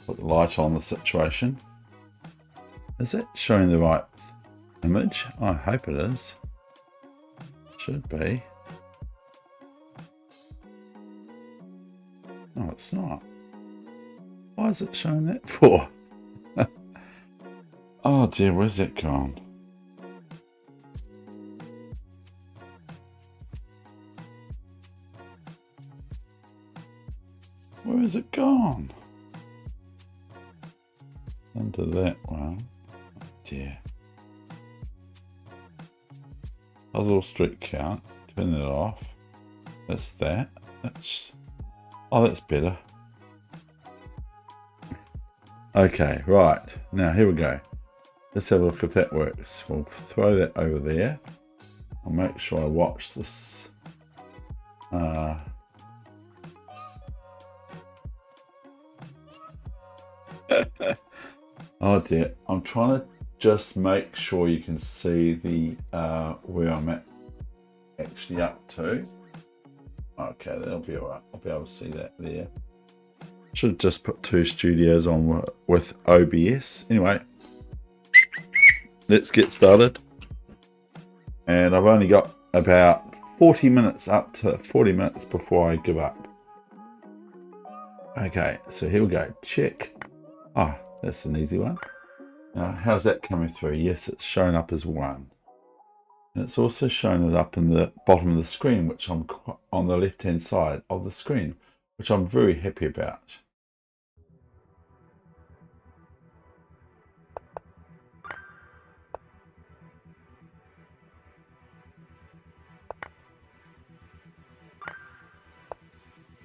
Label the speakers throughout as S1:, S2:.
S1: Put the light on the situation. Is it showing the right image? I hope it is. Should be. No, it's not. Why is it showing that for? Oh dear, where's that gone? Where is it gone? Into that one. Oh dear. Puzzle street count. Turn that off. That's that. That's... Oh, that's better. Okay, right. Now, here we go. Let's have a look if that works. We'll throw that over there. I'll make sure I watch this. Oh dear. I'm trying to just make sure you can see the where I'm actually up to. Okay, that'll be alright. I'll be able to see that there. Should have just put 2 studios on with OBS. Anyway, let's get started. And I've only got about 40 minutes, up to 40 minutes before I give up. Okay, so here we go. Check. Ah, that's an easy one. Now, how's that coming through? Yes, it's showing up as 1. And it's also showing it up in the bottom of the screen, which I'm on the left-hand side of the screen, which I'm very happy about.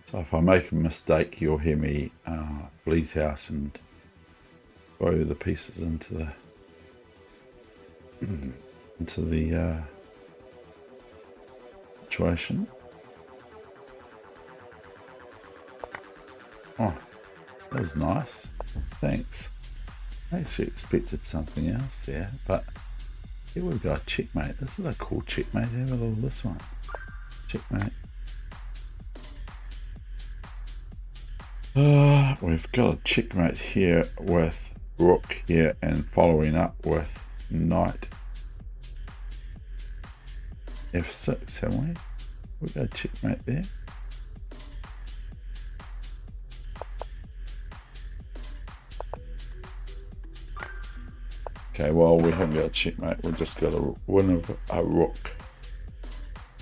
S1: So if I make a mistake, you'll hear me bleat out and throw the pieces into the situation. Oh, that was nice. Thanks. I actually expected something else there, but here we've got checkmate. This is a cool checkmate. Have a look at this one. Checkmate. We've got a checkmate here with rook here and following up with knight f6, haven't we? We've got a checkmate there. Okay, well, we haven't got a checkmate. We've just got a win of a rook.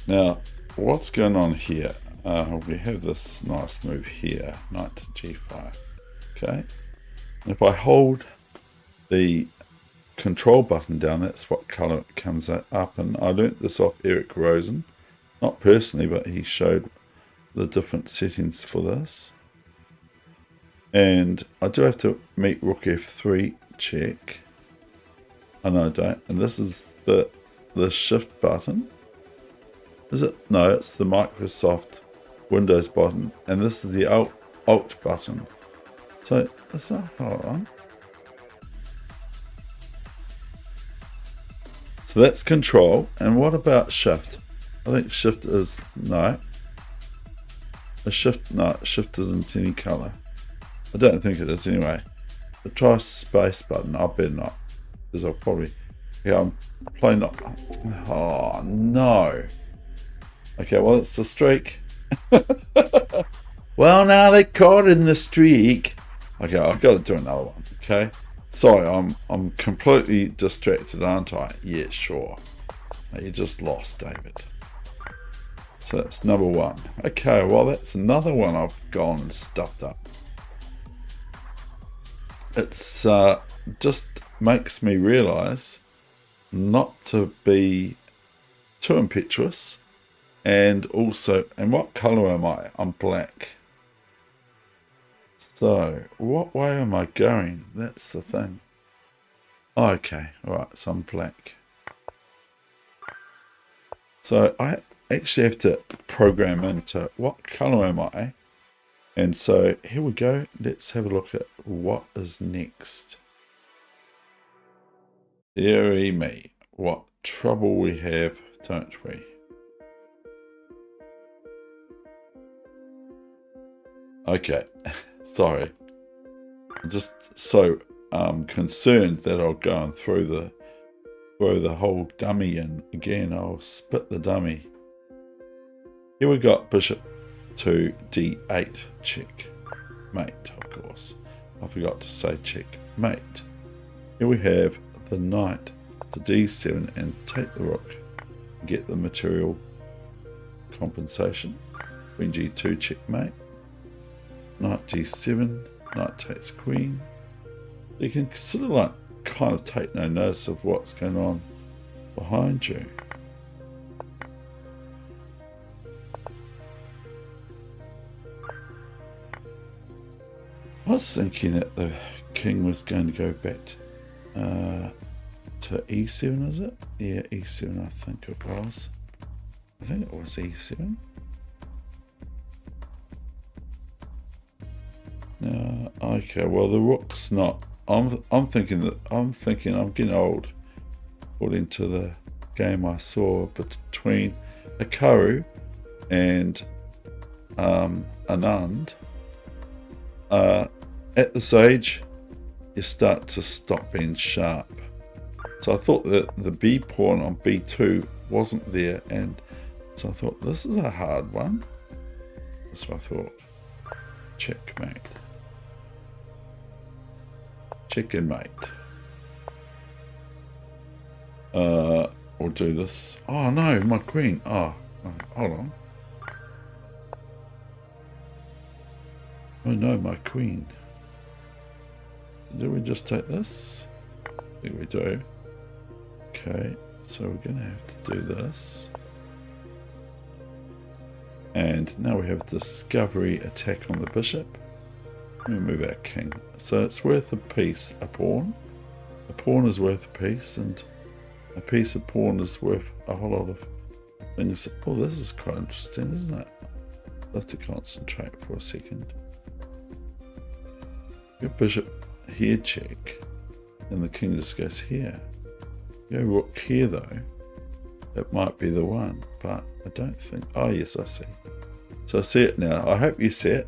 S1: Now, what's going on here? We have this nice move here, knight to g5. Okay, and if I hold the control button down, that's what color it comes up. And I learnt this off Eric Rosen, not personally, but he showed the different settings for this. And I do have to meet rook f3 check. Oh no, I don't. And this is the shift button. Is it? No, it's the Microsoft Windows button, and this is the alt button. So it's not, hold on. So that's control. And what about shift? I think shift is no. Shift isn't any color. I don't think it is anyway. But try space button. I better not, because I'll probably, yeah, I'm playing not. Oh no. Okay, well, it's the streak. Well, now they caught in the streak. Okay, I've got to do another one. Okay, sorry, I'm completely distracted, aren't I? Yeah, sure. You just lost, David. So that's number 1. Okay, well, that's another one I've gone and stuffed up. It's just makes me realize not to be too impetuous. And also, and what color am I? I'm black. So, what way am I going? That's the thing. Okay, alright, so I'm black. So, I actually have to program into what color am I? And so, here we go. Let's have a look at what is next. Dearie me, what trouble we have, don't we? Okay, sorry. I'm just so concerned that I'll go and throw the whole dummy in again. I'll split the dummy. Here we got bishop to d8, check mate, of course. I forgot to say check mate. Here we have the knight to d7 and take the rook and get the material compensation. Queen g2, checkmate. Knight d7, knight takes queen. You can sort of like kind of take no notice of what's going on behind you. I was thinking that the king was going to go back to e7, is it? Yeah, e7 I think it was. I think it was e7. No, okay, well the rook's not. I'm thinking I'm getting old according to the game I saw between Hikaru and Anand. At this age, you start to stop being sharp. So I thought that the B pawn on B2 wasn't there, and so I thought this is a hard one. That's what I thought. Checkmate. Check and mate. We'll do this. Oh no, my queen. Oh, hold on. Oh no, my queen. Do we just take this? I think we do. Okay, so we're going to have to do this. And now we have discovery attack on the bishop. We move our king. So it's worth a piece, a pawn. A pawn is worth a piece, and a piece of pawn is worth a whole lot of things. Oh, this is quite interesting, isn't it? I'll have to concentrate for a second. Your bishop here, check, and the king just goes here. Go rook here though. It might be the one, but I don't think. Oh yes, I see. So I see it now. I hope you see it.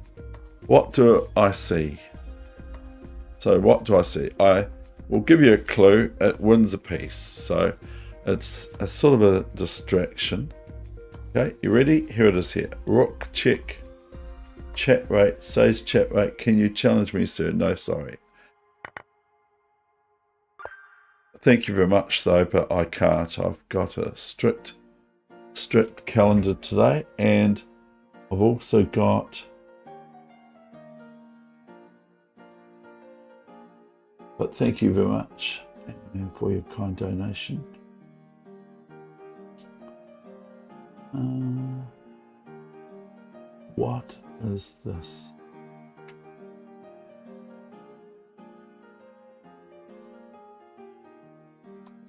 S1: What do I see? So what do I see? I will give you a clue. It wins a piece. So it's a sort of a distraction. Okay, you ready? Here it is here. Rook check. Chat rate, sage chat rate. Can you challenge me, sir? No, sorry. Thank you very much though, but I can't. I've got a strict calendar today, and I've also got, but thank you very much and for your kind donation. What is this?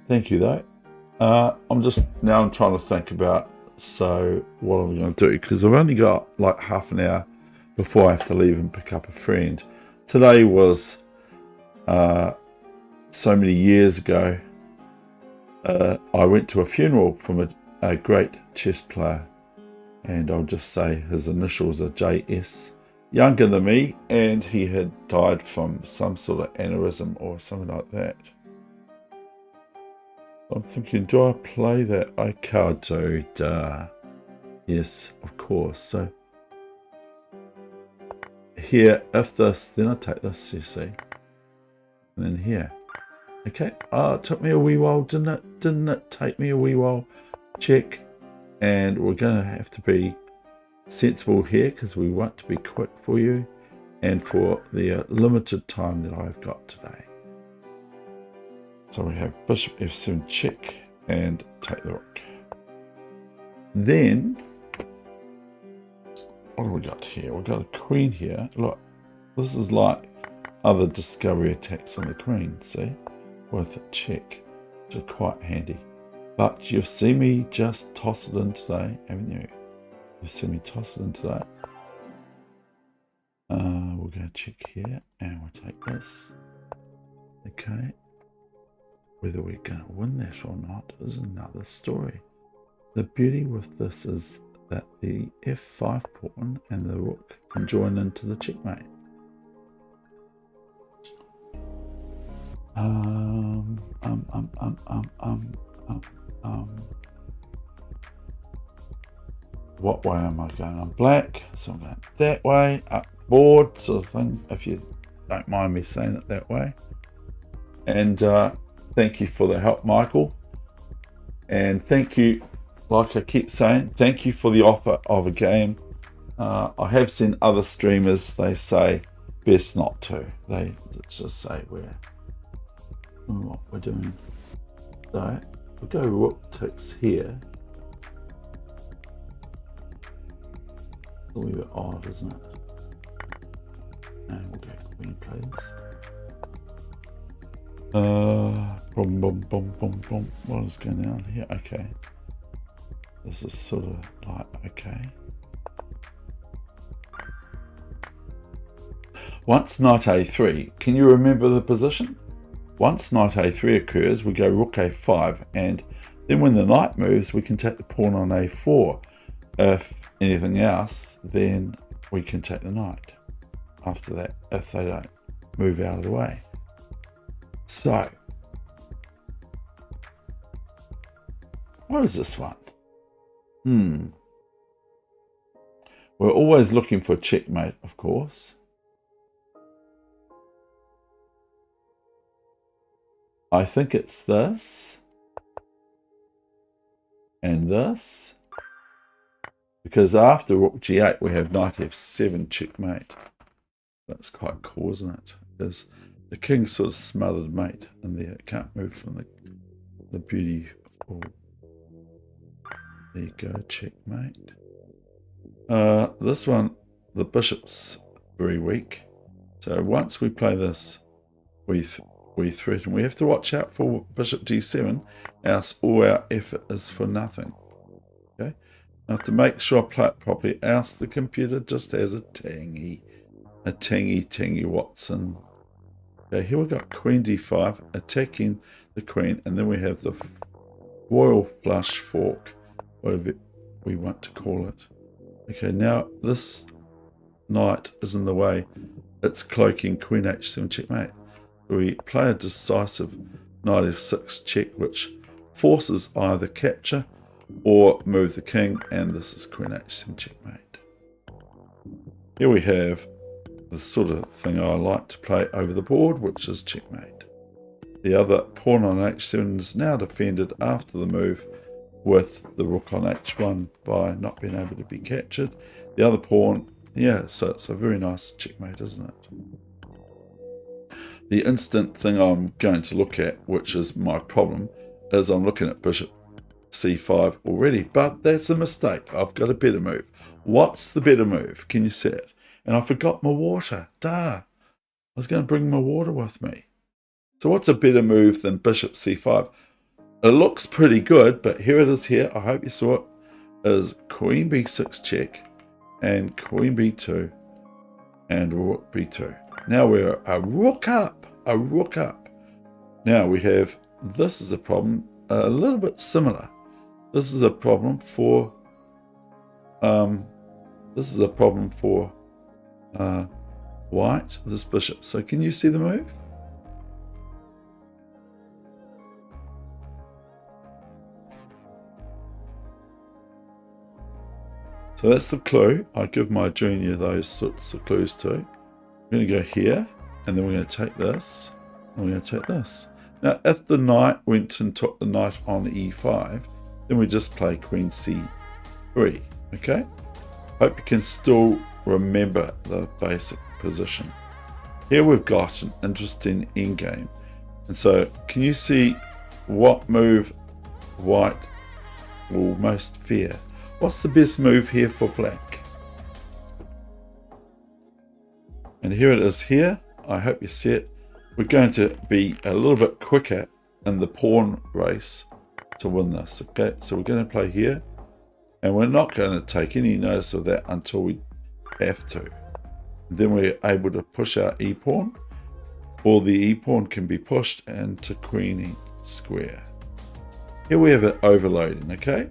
S1: Thank you though. I'm trying to think about, so what am I going to do, because I've only got like half an hour before I have to leave and pick up a friend. Today was so many years ago. I went to a funeral from a great chess player, and I'll just say his initials are JS, younger than me, and he had died from some sort of aneurysm or something like that. I'm thinking, do I play that? I can't do. Duh. Yes, of course. So here, if this, then I take this, you see. And then here. Okay. Oh, it took me a wee while, didn't it? Didn't it take me a wee while? Check. And we're going to have to be sensible here because we want to be quick for you and for the limited time that I've got today. So we have bishop f7 check and take the rook. Then, what do we got here? We've got a queen here. Look, this is like other discovery attacks on the queen, see? With a check, which is quite handy. But you've seen me just toss it in today, haven't you? You've seen me toss it in today. We'll go check here and we'll take this. Okay. Whether we're going to win that or not is another story. The beauty with this is that the f5 pawn and the rook can join into the checkmate. Um, what way am I going? I'm black, so I'm going that way, up board sort of thing, if you don't mind me saying it that way. And thank you for the help, Michael. And thank you, like I keep saying, thank you for the offer of a game. I have seen other streamers, they say best not to. They just say what we're doing. So we'll go rook takes here. A little bit odd, isn't it? And we'll go queen, please. Boom, boom, boom, boom, boom. What is going on here? Okay. This is sort of like, okay. Once knight a3, can you remember the position? Once knight a3 occurs, we go rook a5, and then when the knight moves, we can take the pawn on a4. If anything else, then we can take the knight after that, if they don't move out of the way. So, what is this one? We're always looking for checkmate, of course. I think it's this and this, because after rook g8 we have knight f7 checkmate. That's quite cool, isn't it? There's the king's sort of smothered mate in there. It can't move from the beauty. Oh, there you go, checkmate. This one, the bishop's very weak. So once we play this, we threaten. We have to watch out for bishop d7, else all our effort is for nothing. Okay, I have to make sure I play it properly, else the computer just has a tangy Watson. Okay, here we've got queen d5 attacking the queen, and then we have the royal flush fork, whatever we want to call it. Okay, now this knight is in the way. It's cloaking queen h7 checkmate. We play a decisive knight f6 check, which forces either capture or move the king, and this is queen h7 checkmate. Here we have the sort of thing I like to play over the board, which is checkmate. The other pawn on h7 is now defended after the move with the rook on h1 by not being able to be captured. The other pawn, yeah, so it's a very nice checkmate, isn't it? The instant thing I'm going to look at, which is my problem, is I'm looking at bishop c5 already, but that's a mistake. I've got a better move. What's the better move? Can you see it? And I forgot my water. Duh. I was going to bring my water with me. So what's a better move than bishop c5? It looks pretty good, but here it is here. I hope you saw it. Is queen b6 check and queen b2 and rook b2. Now we're a rook up. Now we have, this is a problem a little bit similar. This is a problem for white, this bishop. So can you see the move? So that's the clue. I give my junior those sorts of clues too. We're going to go here, and then we're going to take this, and we're going to take this. Now, if the knight went and took the knight on e5, then we just play queen c3, okay? Hope you can still remember the basic position. Here we've got an interesting endgame. And so, can you see what move white will most fear? What's the best move here for black? And here it is here. I hope you see it. We're going to be a little bit quicker in the pawn race to win this. Okay, so we're going to play here, and we're not going to take any notice of that until we have to. And then we're able to push our e-pawn, or the e-pawn can be pushed into queen square. Here we have it overloading, okay?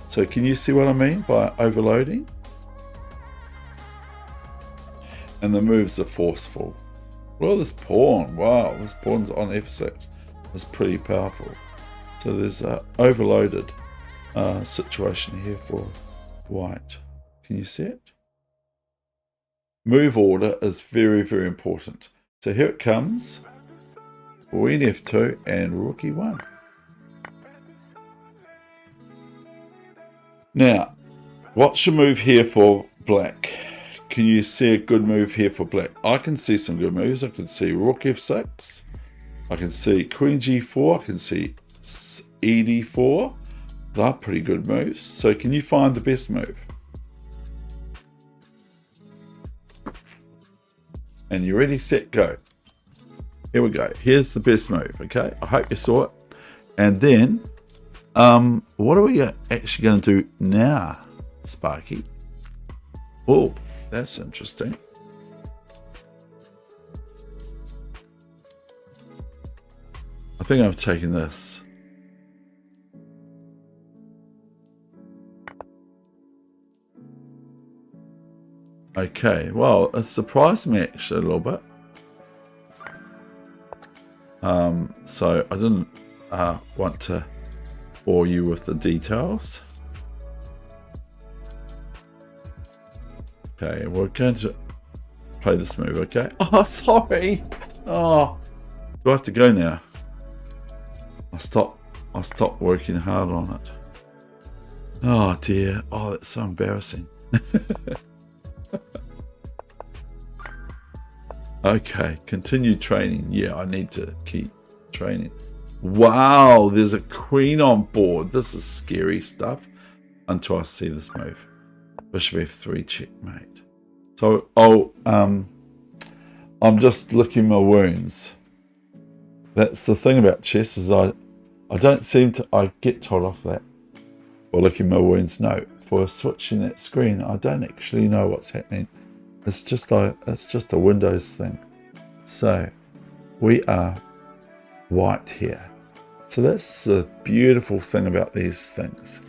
S1: So can you see what I mean by overloading? And the moves are forceful. Well, this pawn, wow, this pawn's on f6 is pretty powerful. So there's an overloaded situation here for white. Can you see it? Move order is very, very important. So here it comes. Queen f2 and rook e1. Now, what's your move here for black? Can you see a good move here for black? I can see some good moves. I can see rook f6. I can see queen g4. I can see ed4. They're pretty good moves. So can you find the best move? And you're ready, set, go. Here we go. Here's the best move, okay? I hope you saw it. And then, what are we actually going to do now, Sparky? Oh, that's interesting. I think I've taken this. Okay, well, it surprised me actually a little bit. So I didn't want to bore you with the details. Okay, we're going to play this move, okay? Oh, sorry. Oh, do I have to go now? I stopped working hard on it. Oh dear. Oh, that's so embarrassing. Okay, continue training. Yeah, I need to keep training. Wow, there's a queen on board. This is scary stuff until I see this move. Bishop f3 checkmate. So, I'm just licking my wounds. That's the thing about chess is I don't seem to, I get told off that for licking my wounds. No, for switching that screen, I don't actually know what's happening. It's just a Windows thing. So we are white here. So that's the beautiful thing about these things,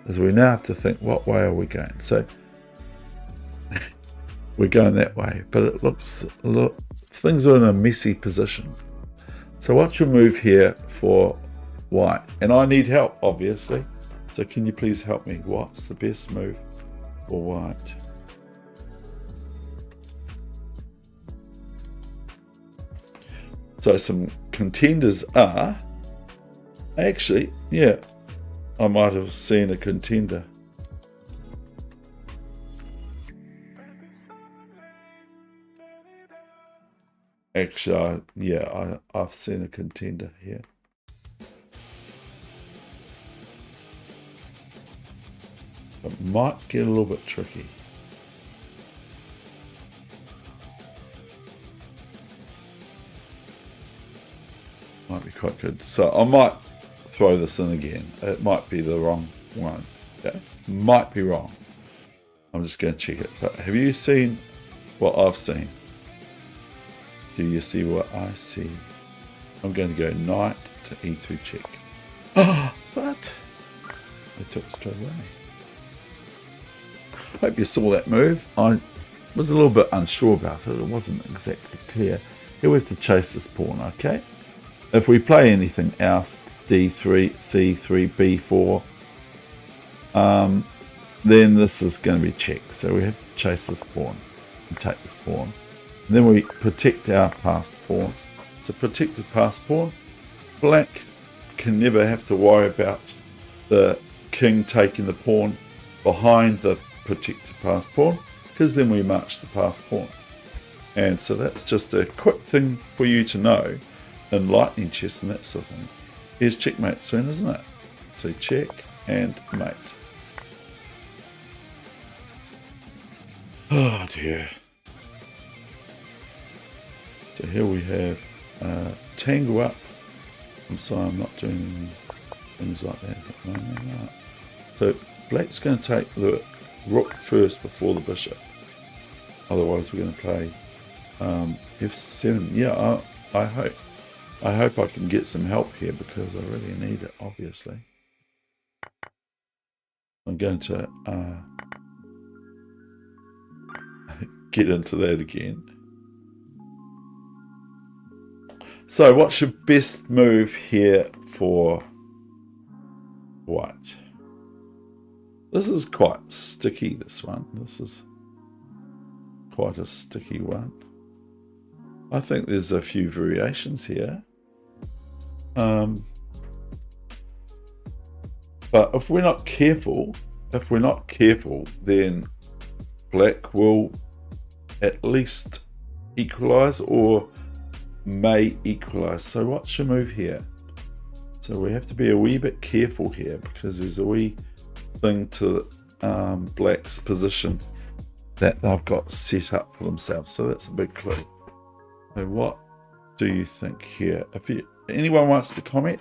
S1: is we now have to think, what way are we going? So we're going that way, but it looks, things are in a messy position. So what's your move here for white? And I need help, obviously. So can you please help me? What's the best move for white? So some contenders are, actually, yeah, I might have seen a contender. Actually, I've seen a contender here. It might get a little bit tricky. Might be quite good. So I might throw this in again. It might be the wrong one. Yeah, might be wrong. I'm just going to check it. But have you seen what I've seen? Do you see what I see? I'm going to go knight to e3 check. Oh, but I took straight away. Hope you saw that move. I was a little bit unsure about it. It wasn't exactly clear. Here we have to chase this pawn, okay? If we play anything else, d3, c3, b4, then this is going to be check. So we have to chase this pawn and take this pawn. And then we protect our passed pawn. So protected passed pawn. Black can never have to worry about the king taking the pawn behind the protected passed pawn, because then we march the passed pawn. And so that's just a quick thing for you to know in lightning chess and that sort of thing. Here's checkmate soon, isn't it? So check and mate. Oh dear. So here we have tango up. I'm sorry, I'm not doing things like that. No. So black's going to take the rook first before the bishop. Otherwise we're going to play f7. Yeah, I hope I can get some help here, because I really need it, obviously. I'm going to get into that again. So what's your best move here for white? This is quite sticky, this one. This is quite a sticky one. I think there's a few variations here. But if we're not careful, then black will at least equalize or may equalize. So what's your move here? So we have to be a wee bit careful here because there's a wee thing to black's position that they've got set up for themselves. So that's a big clue. So what do you think here? If anyone wants to comment,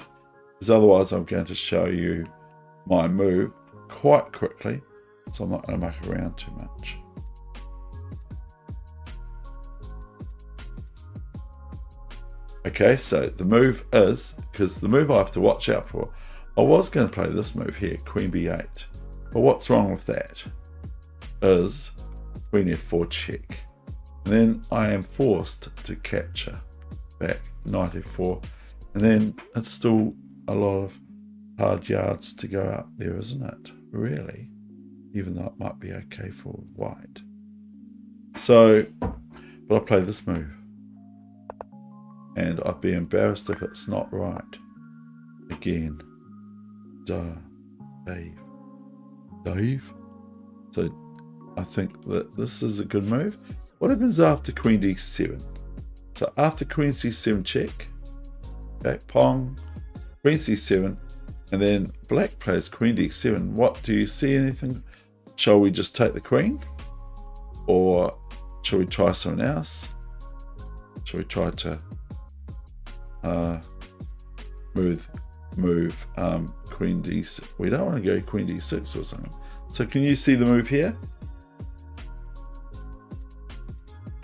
S1: because otherwise I'm going to show you my move quite quickly, so I'm not going to muck around too much. Okay, so the move is, because the move I have to watch out for, I was going to play this move here, Queen B8. But what's wrong with that is Queen F4 check. And then I am forced to capture back Knight F4. And then it's still a lot of hard yards to go up there, isn't it? Really? Even though it might be okay for white. So, but I'll play this move. And I'd be embarrassed if it's not right. Again. Dave. So I think that this is a good move. What happens after Queen D7? So after Queen C7 check, back Pong, Queen C7, and then black plays Queen D7. What, do you see anything? Shall we just take the Queen? Or shall we try something else? Shall we try to move Queen D6? We don't want to go Queen D6 or something. So can you see the move here?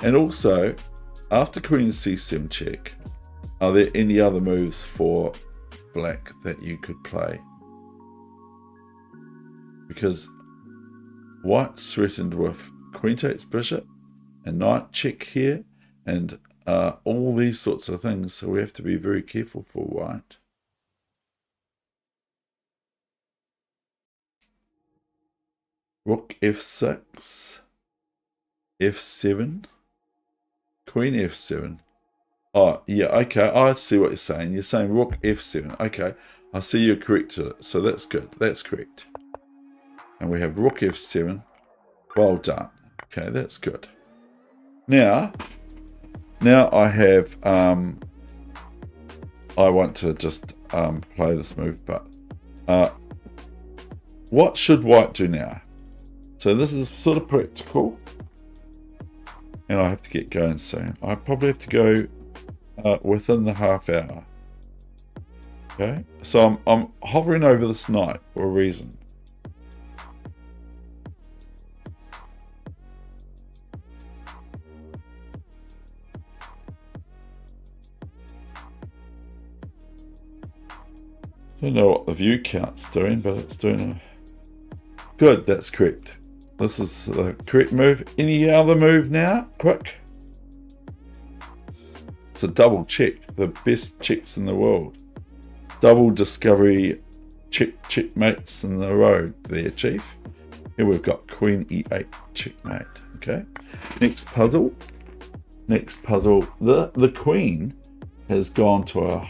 S1: And also, after Queen C7 check, are there any other moves for black that you could play? Because white's threatened with Queen takes bishop and knight check here and all these sorts of things, so we have to be very careful for white. Rook F6, F7, Queen F7. Oh, yeah, okay, I see what you're saying. You're saying Rook F7. Okay, I see you're corrected it. So that's good. That's correct. And we have Rook F7. Well done. Okay, that's good. Now I have, I want to just play this move, but what should white do now? So this is sort of practical, and I have to get going soon. I probably have to go within the half hour. Okay, so I'm hovering over this knight for a reason. Don't know what the view count's doing, but it's doing a good. That's correct. This is the correct move. Any other move now? Quick. It's a double check. The best checks in the world. Double discovery checkmates in the road there, Chief. Here we've got Queen E8 checkmate. Okay. Next puzzle. The Queen has gone to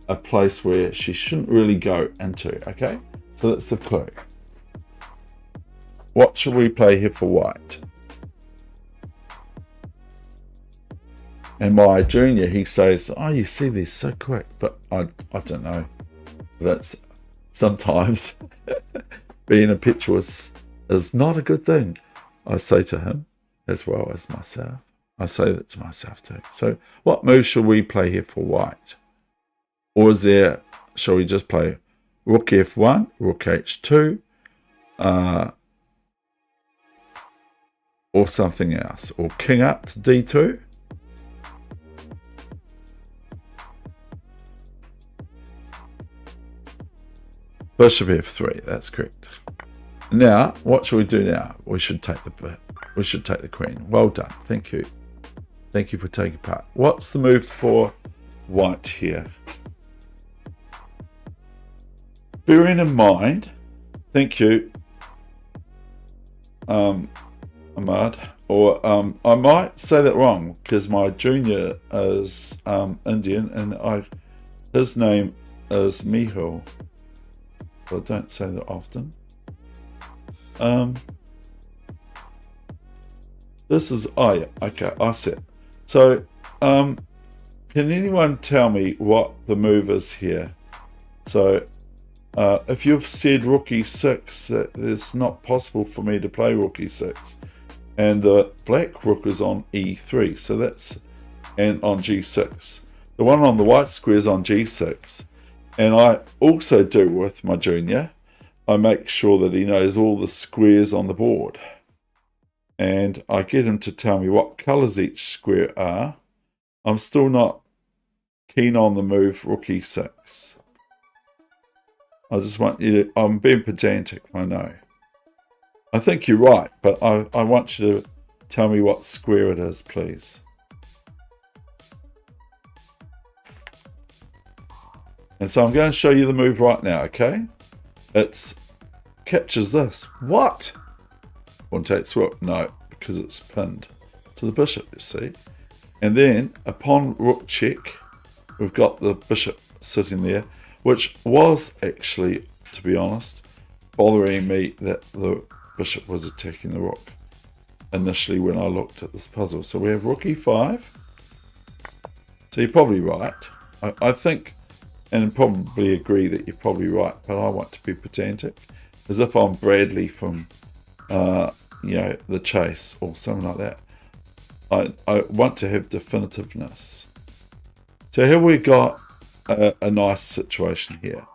S1: a place where she shouldn't really go into. Okay. So that's the clue. What should we play here for white? And my junior, he says, oh, you see this so quick. But I don't know. That's sometimes being impetuous is not a good thing. I say to him as well as myself. I say that to myself too. So what move shall we play here for white? Or shall we just play Rook F1, Rook H2, or something else? Or King up to D2? Bishop F3, that's correct. Now, what should we do now? We should take the Queen. Well done. Thank you. Thank you for taking part. What's the move for white here. Bearing in mind, thank you, Ahmad, or I might say that wrong because my junior is Indian and his name is Mihul, but I don't say that often. This is, oh yeah, okay, I see it. So, can anyone tell me what the move is here? So, if you've said rook e6, that it's not possible for me to play rook e6. And the black rook is on e3, so that's, and on g6. The one on the white square is on g6. And I also do with my junior, I make sure that he knows all the squares on the board. And I get him to tell me what colours each square are. I'm still not keen on the move rook e6. I just want you to, I'm being pedantic, I know. I think you're right, but I want you to tell me what square it is, please. And so I'm going to show you the move right now, okay? It's captures this. What? One takes rook. No, because it's pinned to the bishop, you see. And then upon rook check, we've got the bishop sitting there, which was actually, to be honest, bothering me that the bishop was attacking the rook initially when I looked at this puzzle. So we have rook e5. So you're probably right. I think, and probably agree that you're probably right, but I want to be pedantic, as if I'm Bradley from, you know, The Chase or something like that. I want to have definitiveness. So here we've got a nice situation here.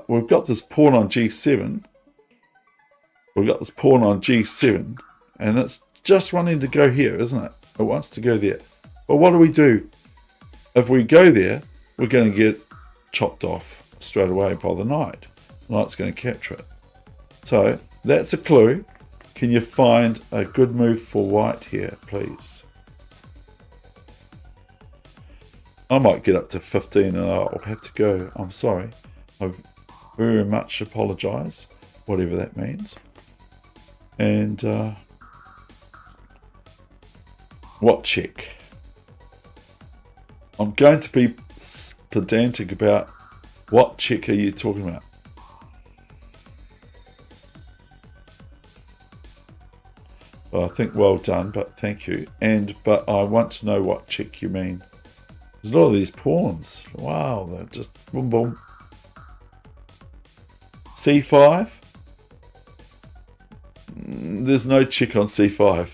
S1: We've got this pawn on g7. We've got this pawn on g7, and it's just wanting to go here, isn't it? It wants to go there. But what do we do? If we go there, we're going to get chopped off straight away by the knight. The knight's going to capture it. So that's a clue. Can you find a good move for white here, please? I might get up to 15 and I'll have to go. I'm sorry. I very much apologise, whatever that means. And what check? I'm going to be pedantic about what check are you talking about? Well, I think well done, but thank you. But I want to know what check you mean. There's a lot of these pawns. Wow, they're just boom boom. c5. There's no check on c5.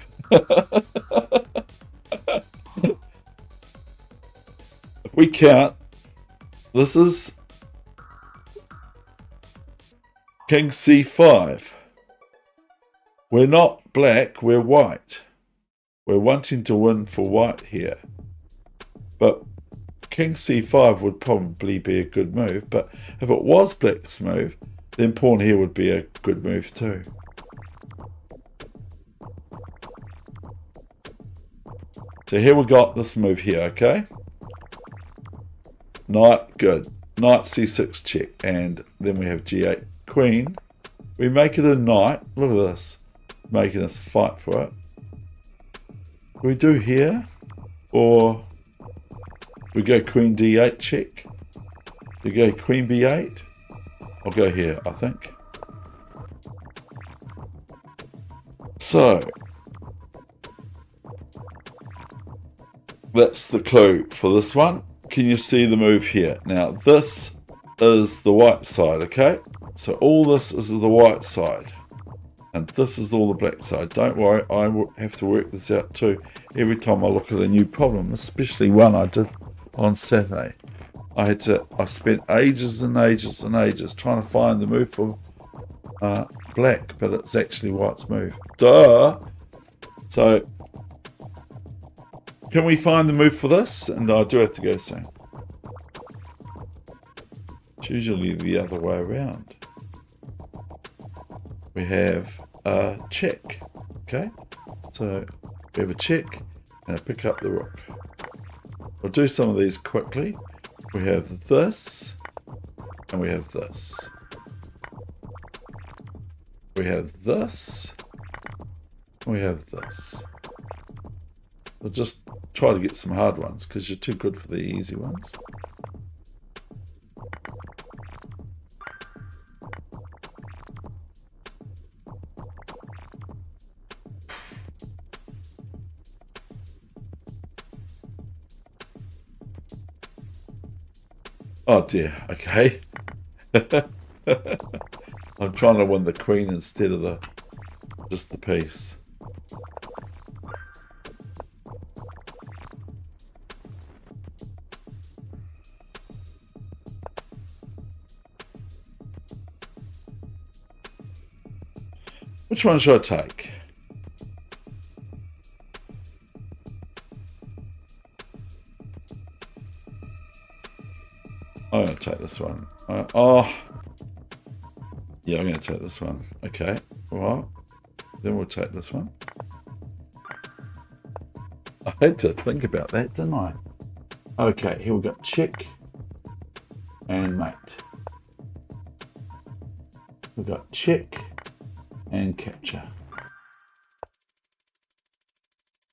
S1: If we count, this is king c5. We're not black, we're white. We're wanting to win for white here. But king c5 would probably be a good move. But if it was black's move, then pawn here would be a good move too. So here we got this move here, okay? Knight, good. Knight c6 check. And then we have g8 queen. We make it a knight. Look at this. Making us fight for it. We do here, or we go queen d8 check. We go queen b8. I'll go here, I think. So that's the clue for this one. Can you see the move here? Now this is the white side, okay? So all this is the white side. And this is all the black side. Don't worry, I will have to work this out too every time I look at a new problem, especially one I did on Saturday. I spent ages and ages and ages trying to find the move for black, but it's actually white's move. Duh! So, can we find the move for this? And I do have to go soon. It's usually the other way around. We have a check, okay? So we have a check and I pick up the rook. We'll do some of these quickly. We have this, and we have this. We have this, and we have this. We'll just try to get some hard ones, because you're too good for the easy ones. Oh dear, okay. I'm trying to win the queen instead of just the piece. Which one should I take? I'm going to take this one. Yeah, I'm going to take this one. Okay, well, then we'll take this one. I had to think about that, didn't I? Okay, here we got check and mate. We've got check and capture.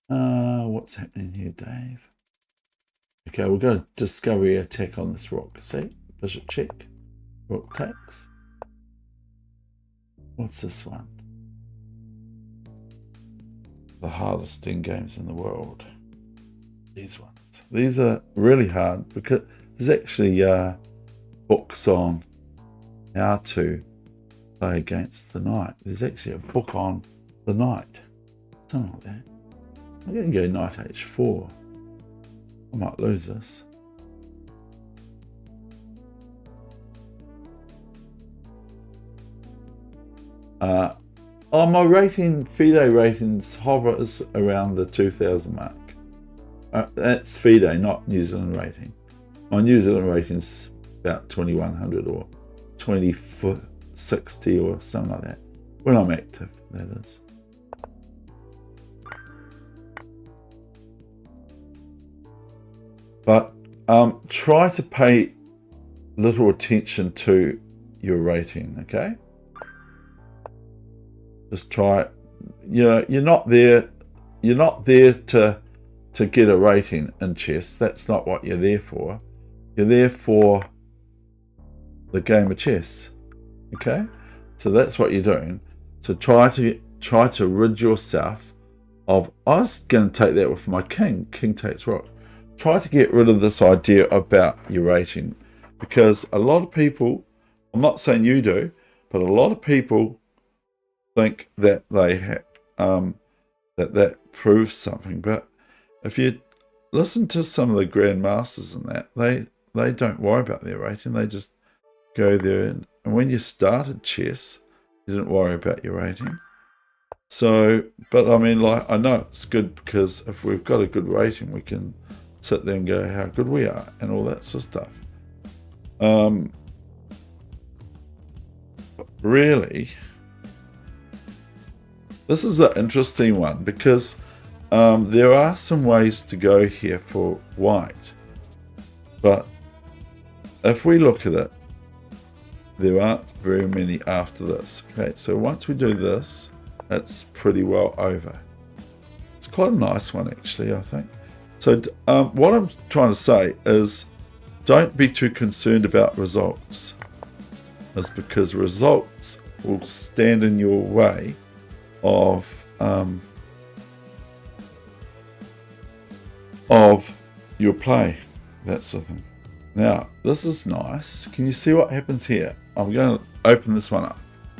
S1: What's happening here, Dave? Okay, we're going to discovery attack on this rook. See? Bishop check. Rook takes. What's this one? The hardest games in the world. These ones. These are really hard because there's actually books on how to play against the knight. There's actually a book on the knight. Something like that. I'm going to go knight h4. I might lose this. My rating, FIDE ratings hovers around the 2000 mark. That's FIDE, not New Zealand rating. My New Zealand rating's about 2100 or 2060 or something like that. When I'm active, that is. But try to pay little attention to your rating, okay? Just try it. You're not there to get a rating in chess. That's not what you're there for. You're there for the game of chess. Okay? So that's what you're doing. So try to rid yourself of, I was going to take that with my king. King takes rook. Try to get rid of this idea about your rating, because a lot of people, I'm not saying you do, but a lot of people think that they that proves something. But if you listen to some of the grandmasters and that, they don't worry about their rating. They just go there, and when you started chess, you didn't worry about your rating. So, but I mean, like, I know it's good because if we've got a good rating, we can sit there and go how good we are and all that sort of stuff. Really, this is an interesting one because there are some ways to go here for white, but if we look at it, there aren't very many after this. Okay, so once we do this, it's pretty well over. It's quite a nice one actually, I think. So what I'm trying to say is don't be too concerned about results. That's because results will stand in your way of your play, that sort of thing. Now, this is nice. Can you see what happens here? I'm going to open this one up.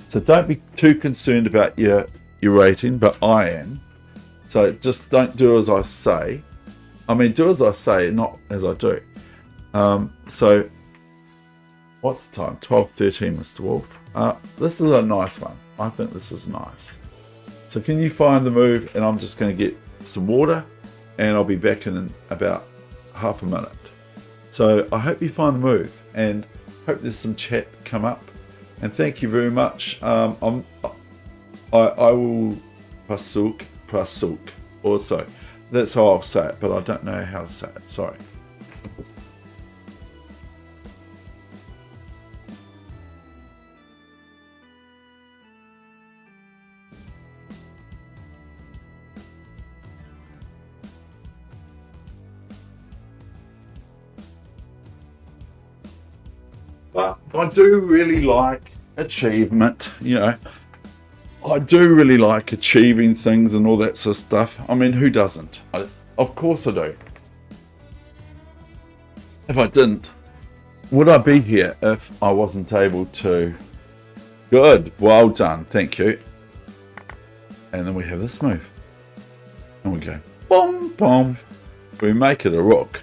S1: So don't be too concerned about your rating, but I am. So just don't do as I say. I mean, do as I say, not as I do. So, what's the time? 12:13, Mr. Wolf. This is a nice one. I think this is nice. So can you find the move? And I'm just going to get some water, and I'll be back in about half a minute. So I hope you find the move, and hope there's some chat come up. And thank you very much. I will pasuk also. That's how I'll say it, but I don't know how to say it. Sorry. But I do really like achievement, you know. I do really like achieving things and all that sort of stuff. I mean, who doesn't? Of course I do. If I didn't, would I be here if I wasn't able to? Good, well done, thank you. And then we have this move. And we go, boom, boom. We make it a rook.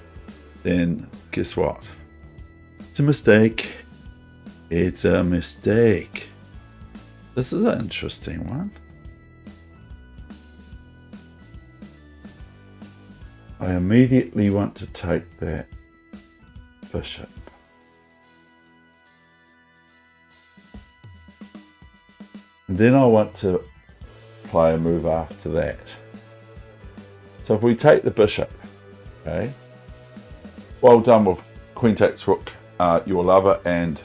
S1: Then, guess what? It's a mistake. It's a mistake. This is an interesting one. I immediately want to take that bishop. And then I want to play a move after that. So if we take the bishop, okay, well done with queen takes rook, your lover, and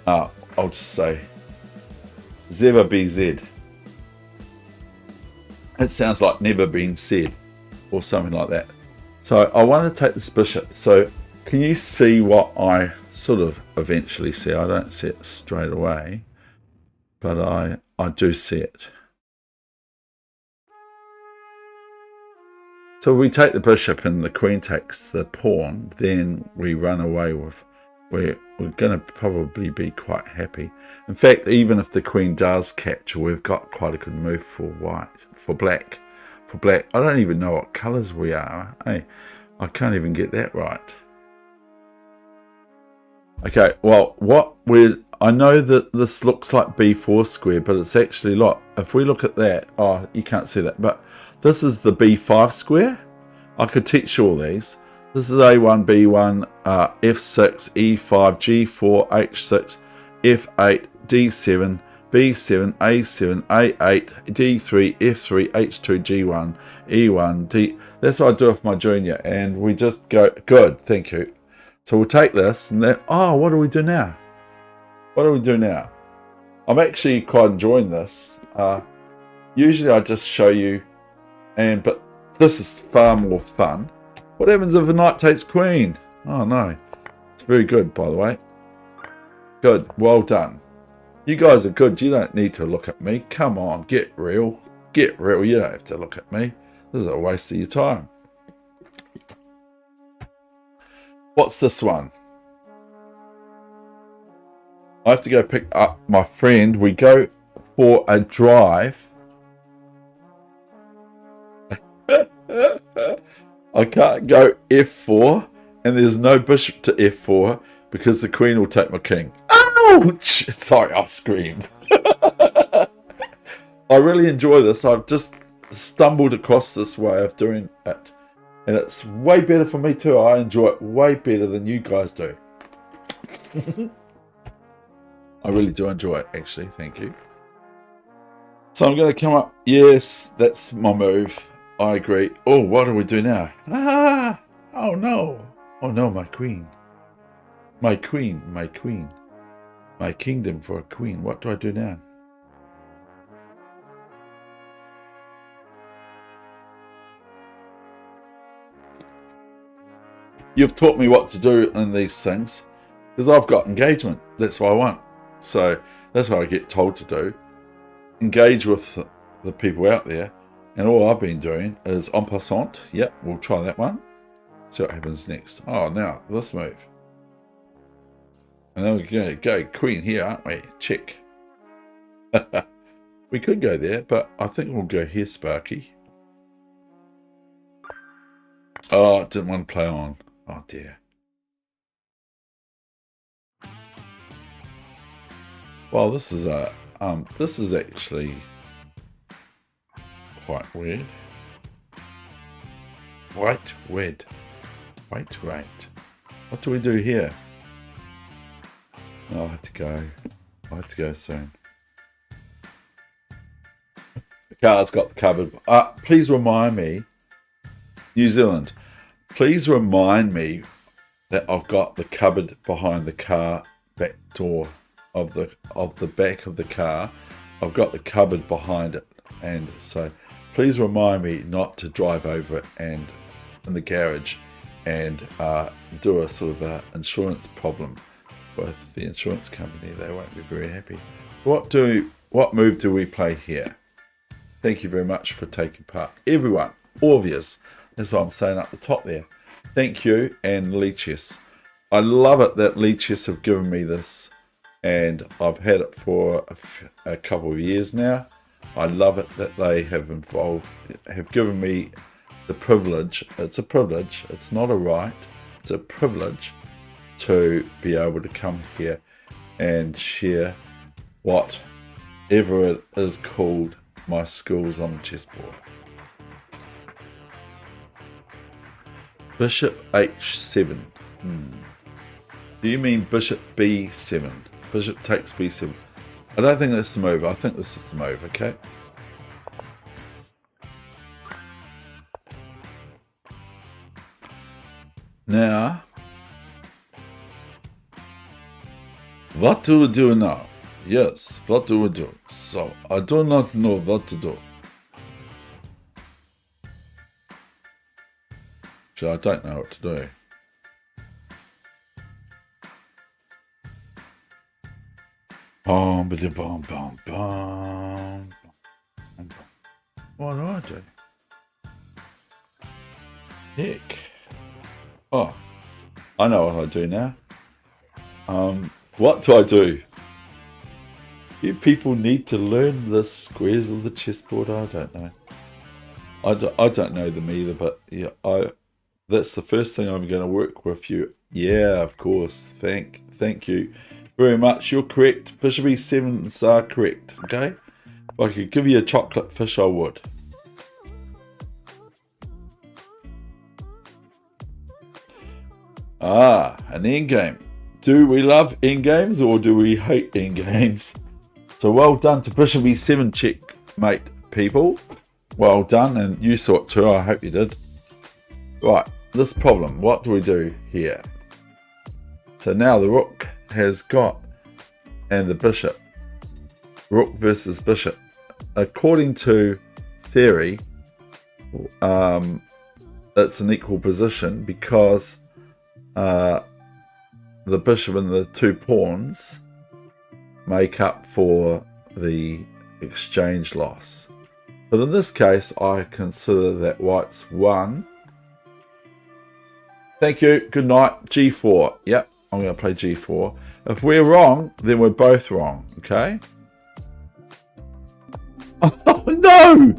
S1: I'll just say Zeva BZ. It sounds like never been said or something like that. So I want to take this bishop. So can you see what I sort of eventually see? I don't see it straight away, but I do see it. So if we take the bishop and the queen takes the pawn, then we run away with, we're going to probably be quite happy. In fact, even if the queen does capture, we've got quite a good move for black. I don't even know what colours we are. Hey, I can't even get that right. Okay, well, I know that this looks like b4 square, but it's actually, look, if we look at that, oh, you can't see that, but this is the b5 square. I could teach you all these. This is a1, b1, f6, e5, g4, h6, f8, d7, b7, a7, a8, d3, f3, h2, g1, e1, d. That's what I do with my junior, and we just go, good, thank you. So we'll take this, and then, oh, what do we do now? What do we do now? I'm actually quite enjoying this. Usually I just show you, but this is far more fun. What happens if the knight takes queen? Oh no, it's very good, by the way. Good, well done. You guys are good. You don't need to look at me. Come on, get real. Get real. You don't have to look at me. This is a waste of your time. What's this one? I have to go pick up my friend. We go for a drive. I can't go f4, and there's no bishop to f4 because the queen will take my king. Ouch! Sorry, I screamed. I really enjoy this. I've just stumbled across this way of doing it, and it's way better for me too. I enjoy it way better than you guys do. I really do enjoy it, actually. Thank you. So I'm going to come up. Yes, that's my move. I agree. Oh, what do we do now? Ah! Oh no! Oh no, my queen. My queen, my queen. My kingdom for a queen. What do I do now? You've taught me what to do in these things because I've got engagement. That's what I want. So that's what I get told to do. Engage with the people out there. And all I've been doing is en passant. Yep, we'll try that one. See what happens next. Oh, now this move. And then we're going to go queen here, aren't we? Check. We could go there, but I think we'll go here, Sparky. Oh, I didn't want to play on. Oh, dear. Well, this is actually quite weird. White, red. White, right. What do we do here? Oh, I have to go. I have to go soon. The car's got the cupboard. Please remind me, New Zealand, please remind me that I've got the cupboard behind the car back door of the back of the car. I've got the cupboard behind it, and so please remind me not to drive over it and in the garage and do a sort of a insurance problem, with the insurance company. They won't be very happy. What move do we play here? Thank you very much for taking part. Everyone, all of yous. That's what I'm saying up the top there. Thank you, and Leeches. I love it that Leeches have given me this, and I've had it for a couple of years now. I love it that they have given me the privilege. It's a privilege. It's not a right. It's a privilege to be able to come here and share whatever it is called my skills on the chessboard. Bishop h7. Do you mean bishop b7? Bishop takes b7. I don't think that's the move. I think this is the move, okay? Now, what do we do now? Yes, what do we do? So, I do not know what to do. So I don't know what to do. What do I do? Heck. Oh, I know what I do now. What do I do? You people need to learn the squares of the chessboard. I don't know. I don't know them either, but yeah, that's the first thing I'm going to work with you. Yeah, of course. Thank you very much. You're correct. Bishop e7s are correct. Okay. If I could give you a chocolate fish, I would. An endgame. Do we love endgames or do we hate endgames? So well done to Bishop e7 checkmate, people. Well done, and you saw it too. I hope you did. Right, this problem. What do we do here? So now the rook has got, and the bishop. Rook versus bishop. According to theory, it's an equal position because the bishop and the two pawns make up for the exchange loss. But in this case, I consider that white's won. Thank you. Good night. G4. Yep, I'm going to play G4. If we're wrong, then we're both wrong. Okay? Oh, no!